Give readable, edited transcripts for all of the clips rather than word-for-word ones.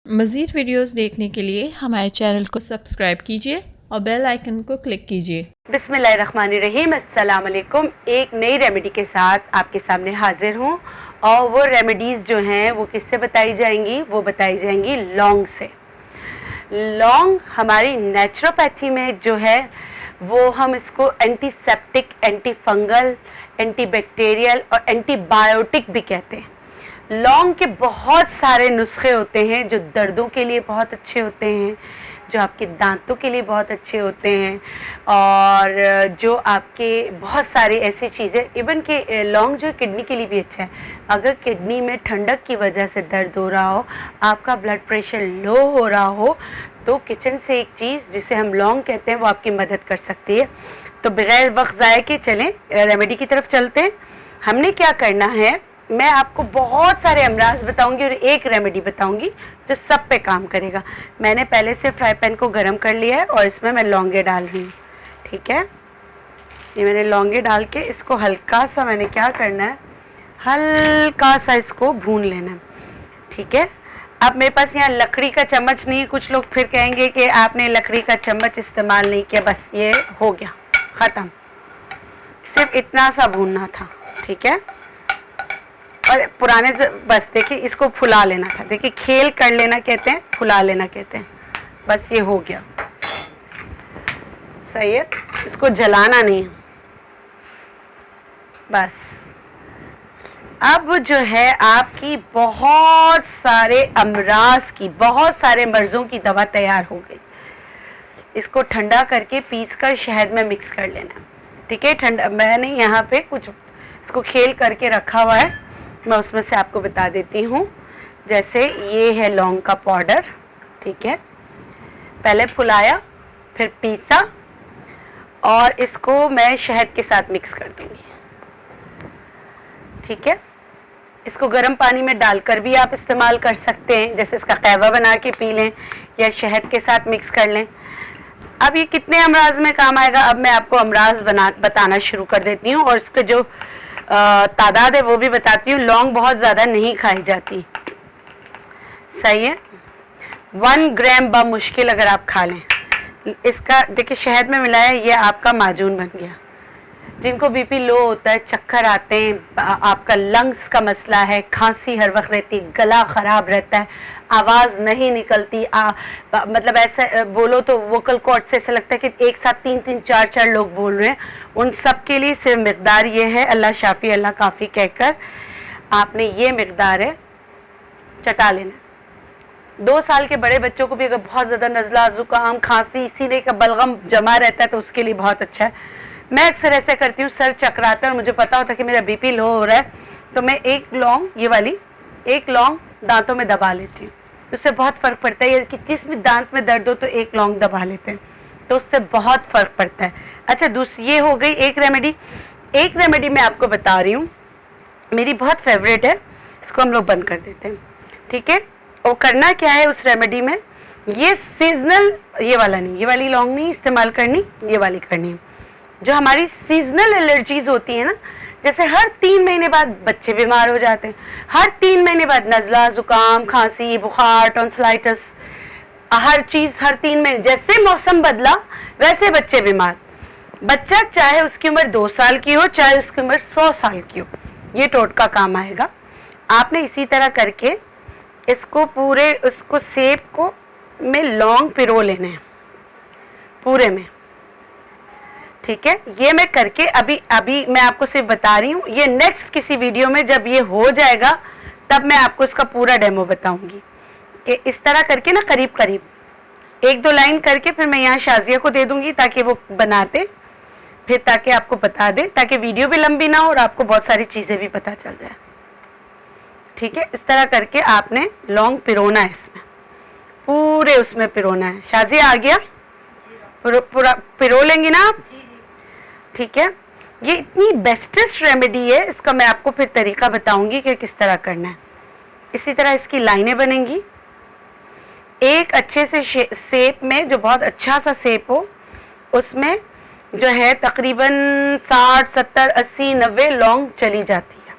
मज़ीद वीडियोस देखने के लिए हमारे चैनल को सब्सक्राइब कीजिए और बेल आइकन को क्लिक कीजिए। बिस्मिल्लाहिर्रहमानिर्रहीम, अस्सलाम वालेकुम। एक नई रेमेडी के साथ आपके सामने हाजिर हूँ और वो रेमेडीज़ जो हैं वो किससे बताई जाएंगी? वो बताई जाएंगी लौंग से। लौंग हमारी नेचुरोपैथी में जो है वो हम इसको antiseptic, anti fungal, anti bacterial और एंटीबायोटिक भी कहते हैं। लौंग के बहुत सारे नुस्खे होते हैं जो दर्दों के लिए बहुत अच्छे होते हैं, जो आपके दांतों के लिए बहुत अच्छे होते हैं और जो आपके बहुत सारी ऐसी चीज़ें, इवन कि लौंग जो किडनी के लिए भी अच्छा है। अगर किडनी में ठंडक की वजह से दर्द हो रहा हो, आपका ब्लड प्रेशर लो हो रहा हो, तो किचन से एक चीज़ जिसे हम लौंग कहते हैं वो आपकी मदद कर सकती है। तो बगैर वक्त ज़ाय के चलें रेमेडी की तरफ चलते हैं। हमने क्या करना है, मैं आपको बहुत सारे अमराज बताऊंगी और एक रेमेडी बताऊंगी जो सब पे काम करेगा। मैंने पहले से फ्राई पैन को गर्म कर लिया है और इसमें मैं लौंगे डाल रही हूँ। ठीक है, ये मैंने लौंगे डाल के इसको हल्का सा, मैंने क्या करना है, हल्का सा इसको भून लेना है। ठीक है, अब मेरे पास यहाँ लकड़ी का चम्मच नहीं है। कुछ लोग फिर कहेंगे कि आपने लकड़ी का चम्मच इस्तेमाल नहीं किया, बस ये हो गया, ख़त्म। सिर्फ इतना सा भूनना था। ठीक है, और पुराने से बस देखिए इसको फुला लेना था। देखिए खेल कर लेना कहते हैं, फुला लेना कहते हैं। बस ये हो गया, सही है। इसको जलाना नहीं है बस। अब जो है आपकी बहुत सारे अमराज की, बहुत सारे मर्जों की दवा तैयार हो गई। इसको ठंडा करके पीस कर शहद में मिक्स कर लेना। ठीक है, ठंडा मैंने यहाँ पे कुछ इसको खेल करके रखा हुआ है, मैं उसमें से आपको बता देती हूँ। जैसे ये है लौंग का पाउडर। ठीक है, पहले फुलाया फिर पीसा और इसको मैं शहद के साथ मिक्स कर दूंगी। ठीक है, इसको गर्म पानी में डालकर भी आप इस्तेमाल कर सकते हैं, जैसे इसका कहवा बना के पी लें या शहद के साथ मिक्स कर लें। अब ये कितने अमराज में काम आएगा, अब मैं आपको अमराज बताना शुरू कर देती हूँ और इसके जो तादाद है वो भी बताती हूँ। लौंग बहुत ज़्यादा नहीं खाई जाती, सही है। 1 ग्राम बमुश्किल अगर आप खा लें। इसका देखिए शहद में मिलाया, ये आपका माजून बन गया। जिनको बीपी लो होता है, चक्कर आते हैं, आपका लंग्स का मसला है, खांसी हर वक्त रहती, गला ख़राब रहता है, आवाज़ नहीं निकलती, मतलब ऐसा बोलो तो वोकल कॉर्ड से ऐसा लगता है कि एक साथ 3-3, 4-4 लोग बोल रहे हैं, उन सब के लिए सिर्फ मकदार ये है, अल्लाह शाफी अल्लाह काफ़ी कहकर आपने ये मकदार है चटा लेना। 2 साल के बड़े बच्चों को भी अगर बहुत ज़्यादा नज़ला, ज़ुकाम, खांसी, सीने का बलगम जमा रहता है तो उसके लिए बहुत अच्छा है। मैं अक्सर ऐसे करती हूँ, सर चकराता है और मुझे पता होता है कि मेरा बीपी लो हो रहा है, तो मैं एक लौंग, ये वाली एक लौंग दांतों में दबा लेती हूँ। उससे बहुत फ़र्क पड़ता है। कि जिस भी दांत में दर्द हो तो एक लौंग दबा लेते हैं, तो उससे बहुत फ़र्क पड़ता है। अच्छा, दूसरी ये हो गई एक रेमेडी। एक रेमेडी मैं आपको बता रही हूँ, मेरी बहुत फेवरेट है, इसको हम लोग बंद कर देते हैं। ठीक है, और करना क्या है उस रेमेडी में, ये सीजनल, ये वाला नहीं, ये वाली लौंग नहीं इस्तेमाल करनी, ये वाली करनी है। जो हमारी सीजनल एलर्जीज होती है ना, जैसे हर 3 महीने बाद बच्चे बीमार हो जाते हैं, हर 3 महीने बाद नज़ला, ज़ुकाम, खांसी, बुखार, टॉन्सिलाइटिस, हर चीज़ हर 3 महीने, जैसे मौसम बदला वैसे बच्चे बीमार। बच्चा चाहे उसकी उम्र 2 साल की हो, चाहे उसकी उम्र 100 साल की हो, ये टोटका काम आएगा। आपने इसी तरह करके इसको पूरे, उसको सेब को में लौंग पिरो लेने हैं पूरे में। ठीक है, ये मैं करके अभी मैं आपको सिर्फ बता रही हूँ। ये नेक्स्ट किसी वीडियो में जब ये हो जाएगा तब मैं आपको इसका पूरा डेमो बताऊंगी कि इस तरह करके ना करीब करीब 1-2 लाइन करके फिर मैं यहाँ शाजिया को दे दूंगी ताकि वो बनाते, फिर ताकि आपको बता दे, ताकि वीडियो भी लंबी ना हो और आपको बहुत सारी चीज़ें भी पता चल जाए। ठीक है, इस तरह करके आपने लौंग पिरोना है, इसमें पूरे उसमें पिरोना है। शाजिया आ गया, पूरा पिरो लेंगी ना आप? ठीक है, ये इतनी बेस्टेस्ट रेमेडी है, इसका मैं आपको फिर तरीका बताऊंगी कि किस तरह करना है। इसी तरह इसकी लाइनें बनेंगी। एक अच्छे से सेप में, जो बहुत अच्छा सा सेप हो, उसमें जो है तकरीबन 60, 70, 80, 90 लौंग चली जाती है,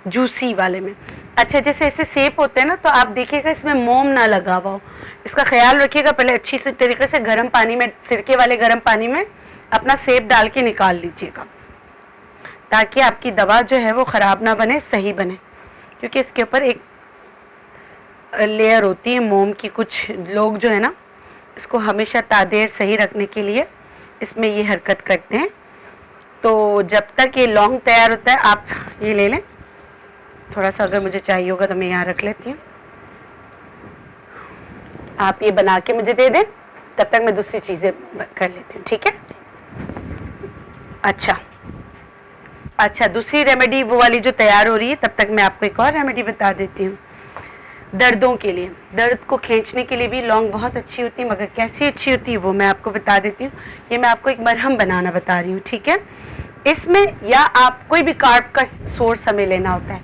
जूसी वाले में। अच्छा, जैसे ऐसे सेप होते हैं ना, तो आप देखिएगा इसमें मोम ना लगा हुआ हो, इसका ख्याल रखिएगा। पहले अच्छी से तरीके से गर्म पानी में, सिरके वाले गर्म पानी में अपना सेप डाल के निकाल लीजिएगा, ताकि आपकी दवा जो है वो ख़राब ना बने, सही बने, क्योंकि इसके ऊपर एक लेयर होती है मोम की। कुछ लोग जो है ना, इसको हमेशा तादेर सही रखने के लिए इसमें ये हरकत करते हैं। तो जब तक ये लौंग तैयार होता है, आप ये ले लें थोड़ा सा, अगर मुझे चाहिए होगा तो मैं यहाँ रख लेती हूँ। आप ये बना के मुझे दे दें, तब तक मैं दूसरी चीज़ें कर लेती हूँ, ठीक है? अच्छा, दूसरी रेमेडी वो वाली जो तैयार हो रही है, तब तक मैं आपको एक और रेमेडी बता देती हूँ। दर्दों के लिए, दर्द को खींचने के लिए भी लौंग बहुत अच्छी होती है, मगर कैसी अच्छी होती है वो मैं आपको बता देती हूँ। ये मैं आपको एक मरहम बनाना बता रही हूँ, ठीक है? इसमें या आप कोई भी कार्ब का सोर्स हमें लेना होता है,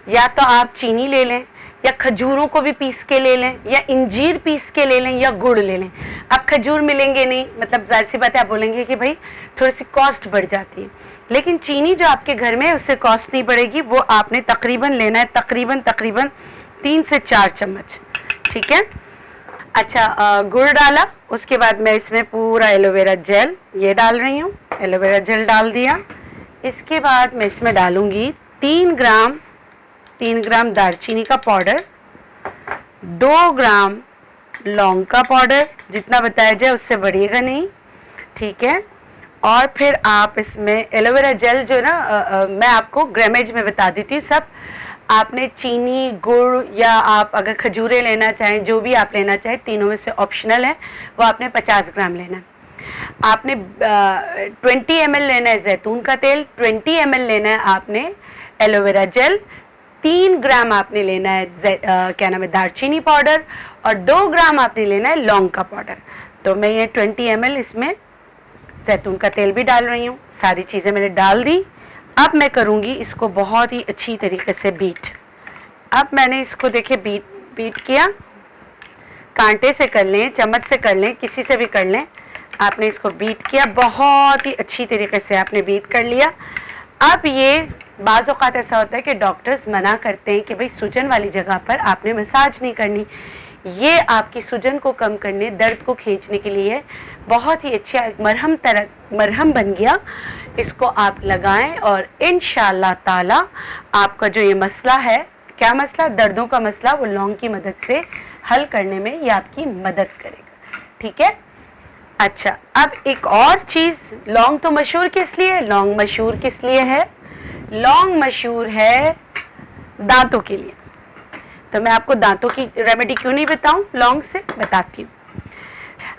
या तो आप चीनी ले लें, या खजूरों को भी पीस के ले लें, या इंजीर पीस के ले लें, या गुड़ ले लें। अब खजूर मिलेंगे नहीं, मतलब जाहिर सी बात है, आप बोलेंगे कि भाई थोड़ी सी कॉस्ट बढ़ जाती है, लेकिन चीनी जो आपके घर में है उससे कॉस्ट नहीं बढ़ेगी। वो आपने तकरीबन लेना है, तकरीबन 3 से 4 चम्मच, ठीक है? अच्छा, गुड़ डाला, उसके बाद मैं इसमें पूरा एलोवेरा जेल ये डाल रही हूँ। एलोवेरा जेल डाल दिया। इसके बाद मैं इसमें डालूंगी 3 ग्राम दालचीनी का पाउडर, 2 ग्राम लौंग का पाउडर, जितना बताया जाए उससे बढ़िएगा नहीं, ठीक है? और फिर आप इसमें एलोवेरा जेल जो है ना, मैं आपको ग्रामेज में बता देती हूँ सब। आपने चीनी, गुड़, या आप अगर खजूरें लेना चाहें, जो भी आप लेना चाहें, तीनों में से ऑप्शनल है, वो आपने 50 ग्राम लेना है। आपने 20 ml लेना है जैतून का तेल, 20 ml लेना है आपने एलोवेरा जेल, 3 ग्राम आपने लेना है क्या नाम है, दालचीनी पाउडर, और 2 ग्राम आपने लेना है लौंग का पाउडर। तो मैं ये 20 ml इसमें जैतून का तेल भी डाल रही हूँ। सारी चीज़ें मैंने डाल दी। अब मैं करूँगी इसको बहुत ही अच्छी तरीके से बीट। अब मैंने इसको देखिए बीट किया, कांटे से कर लें, चम्मच से कर लें, किसी से भी कर लें। आपने इसको बीट किया, बहुत ही अच्छी तरीके से आपने बीट कर लिया। अब ये बाज़ औक़ात ऐसा होता है कि डॉक्टर्स मना करते हैं कि भाई सूजन वाली जगह पर आपने मसाज नहीं करनी। ये आपकी सूजन को कम करने, दर्द को खींचने के लिए बहुत ही अच्छा मरहम बन गया। इसको आप लगाएं और इंशाअल्लाह ताला आपका जो ये मसला है, क्या मसला, दर्दों का मसला, वो लौंग की मदद से हल करने में ये आपकी मदद करेगा, ठीक है? अच्छा, अब एक और चीज़, लौंग तो मशहूर किस लिए? लौंग मशहूर किस लिए है? लौंग मशहूर है दांतों के लिए। तो मैं आपको दांतों की रेमेडी क्यों नहीं बताऊं, लौंग से बताती हूँ।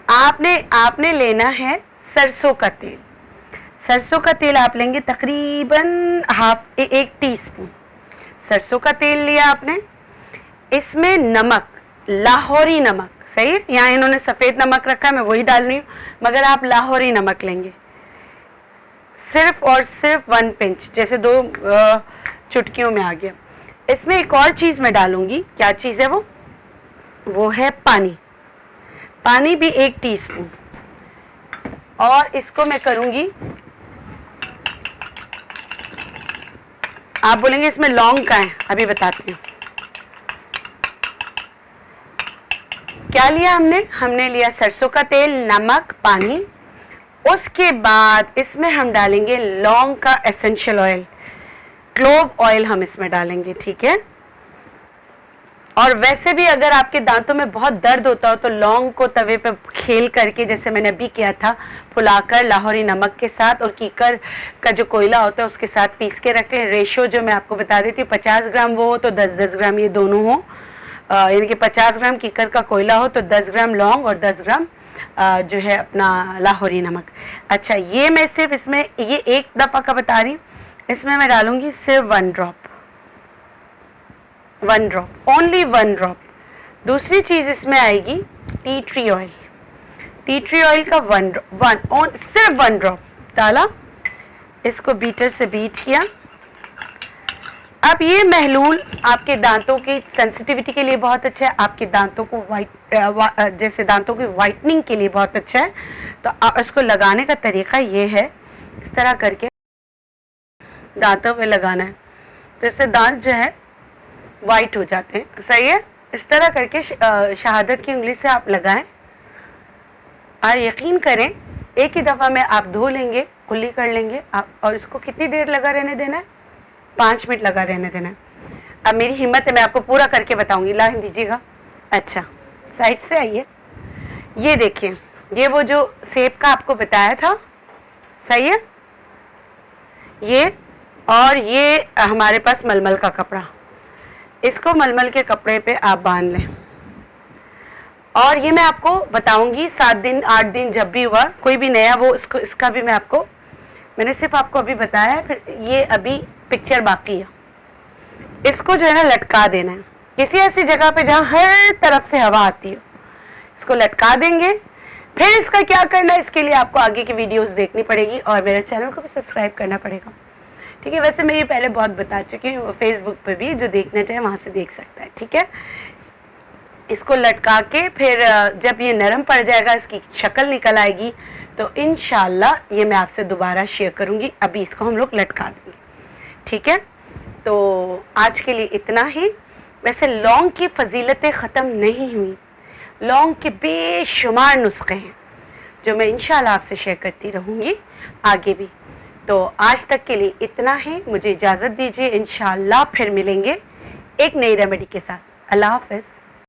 आपने लेना है सरसों का तेल। सरसों का तेल आप लेंगे तकरीबन 1 टीस्पून सरसों का तेल लिया आपने। इसमें नमक, लाहौरी नमक, सही, यहाँ इन्होंने सफ़ेद नमक रखा है, मैं वही डाल रही हूँ, मगर आप लाहौरी नमक लेंगे, सिर्फ और सिर्फ 1 पिंच, जैसे 2 चुटकियों में आ गया। इसमें एक और चीज़ मैं डालूंगी, क्या चीज़ है वो है पानी। पानी भी 1 टीस्पून, और इसको मैं करूंगी, आप बोलेंगे इसमें लौंग का है, अभी बताती हूँ। क्या लिया हमने लिया सरसों का तेल, नमक, पानी। उसके बाद इसमें हम डालेंगे लौंग का एसेंशियल ऑयल, क्लोव ऑयल हम इसमें डालेंगे, ठीक है? और वैसे भी अगर आपके दांतों में बहुत दर्द होता हो तो लौंग को तवे पे खेल करके, जैसे मैंने अभी किया था, फुलाकर लाहौरी नमक के साथ और कीकर का जो कोयला होता है उसके साथ पीस के रखें। रेशो जो मैं आपको बता देती हूँ, 50 ग्राम वो हो तो 10-10 ग्राम ये दोनों हो, यानी कि 50 ग्राम कीकर का कोयला हो तो 10 ग्राम लौंग और 10 ग्राम जो है अपना लाहौरी नमक। अच्छा, ये मैं सिर्फ इसमें ये एक दफ़ा का बता रही हूँ, इसमें मैं डालूंगी सिर्फ 1 ड्रॉप, ओनली 1 ड्रॉप। दूसरी चीज़ इसमें आएगी tea tree oil. Tea tree oil का सिर्फ 1 ड्रॉप डाला, इसको बीटर से बीट किया। अब ये महलूल आपके दांतों की सेंसिटिविटी के लिए बहुत अच्छा है, आपके दांतों को जैसे दांतों की वाइटनिंग के लिए बहुत अच्छा है। तो इसको लगाने का तरीका ये है, इस तरह करके दांतों पे लगाना है। तो इससे दांत जो है वाइट हो जाते हैं। सही है, इस तरह करके शहादत की उंगली से आप लगाएं और यकीन करें एक ही दफ़ा में आप धो लेंगे, कुल्ली कर लेंगे आप। और इसको कितनी देर लगा रहने देना है? 5 मिनट लगा रहने देना है। अब मेरी हिम्मत है, मैं आपको पूरा करके बताऊंगी। ला दीजिएगा। अच्छा, साइड से आइए। ये देखिए, ये वो जो सेब का आपको बताया था, सही है, ये। और ये हमारे पास मलमल का कपड़ा, इसको मलमल के कपड़े पे आप बांध लें। और ये मैं आपको बताऊंगी 7 दिन 8 दिन जब भी हुआ कोई भी नया वो इसका भी मैंने सिर्फ आपको अभी बताया है। फिर ये अभी पिक्चर बाकी है। इसको जो है ना लटका देना है किसी ऐसी जगह पे जहाँ हर तरफ से हवा आती हो, इसको लटका देंगे। फिर इसका क्या करना है, इसके लिए आपको आगे की वीडियोस देखनी पड़ेगी और मेरे चैनल को भी सब्सक्राइब करना पड़ेगा। ठीक है, वैसे मैं ये पहले बहुत बता चुकी हूँ, फेसबुक पे भी जो देखना चाहे वहाँ से देख सकता है। ठीक है, इसको लटका के फिर जब ये नरम पड़ जाएगा, इसकी शक्ल निकल आएगी, तो इंशाल्लाह ये मैं आपसे दोबारा शेयर करूँगी। अभी इसको हम लोग लटका देंगे। ठीक है, तो आज के लिए इतना ही। वैसे लौंग की फजीलतें ख़त्म नहीं हुई, लौंग के बेशुमार नुस्खे हैं जो मैं इंशाल्लाह आपसे शेयर करती रहूँगी आगे भी। तो आज तक के लिए इतना ही, मुझे इजाज़त दीजिए। इंशाल्लाह फिर मिलेंगे एक नई रेमेडी के साथ। अल्लाह हाफ़िज़।